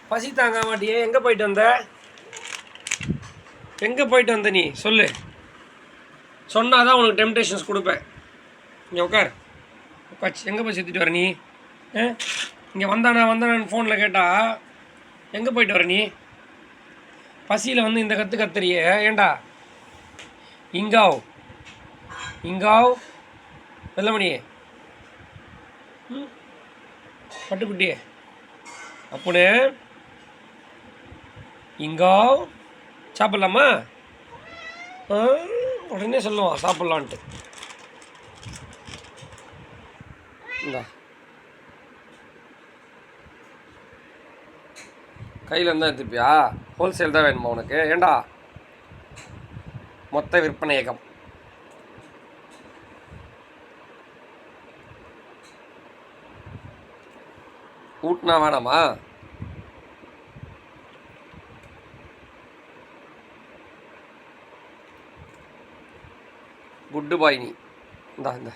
பசி தாங்க மாட்டியே, எங்கே போயிட்டு வந்த? எங்கே போயிட்டு வந்த நீ சொல்லு. சொன்னாதான் உனக்கு டெம்டேஷன்ஸ் கொடுப்பேன். இங்கே உட்கார். உட்காச்சு எங்கே போய் சுற்றிட்டு வர நீ? இங்கே வந்தானான்னு ஃபோனில் கேட்டால் எங்கே போயிட்டு வர நீ? பசியில் வந்து இந்த கத்துறியே ஏண்டா? இங்காவ் வெள்ளமணியே, பட்டுக்குட்டியே, அப்புனே இங்காவ் சாப்பிட்லாமா? உடனே சொல்லுவான் சாப்பிட்லான்ட்டு. இந்தா கையில் இருந்தால் எடுத்துப்பியா? ஹோல்சேல் தான் வேணுமா உனக்கு? ஏண்டா மொத்த விற்பனையகம். ஊட்டினா வேணாமா? குட்டு பாய் நீ. இந்த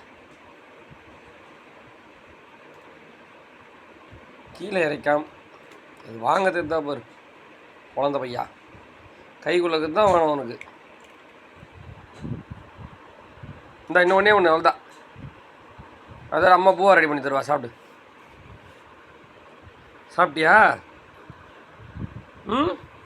கீழே இறைக்காம அது வாங்கிறதுக்கு தான் பாரு குழந்த பையா. கைக்குள்ளக்கு தான் வேணும் உனக்கு. இந்த இன்னும் ஒன்றே ஒன்று அவ்வளோதான். அதான் அம்மா பூவா ரெடி பண்ணி தருவா. சாப்பிட்டியா?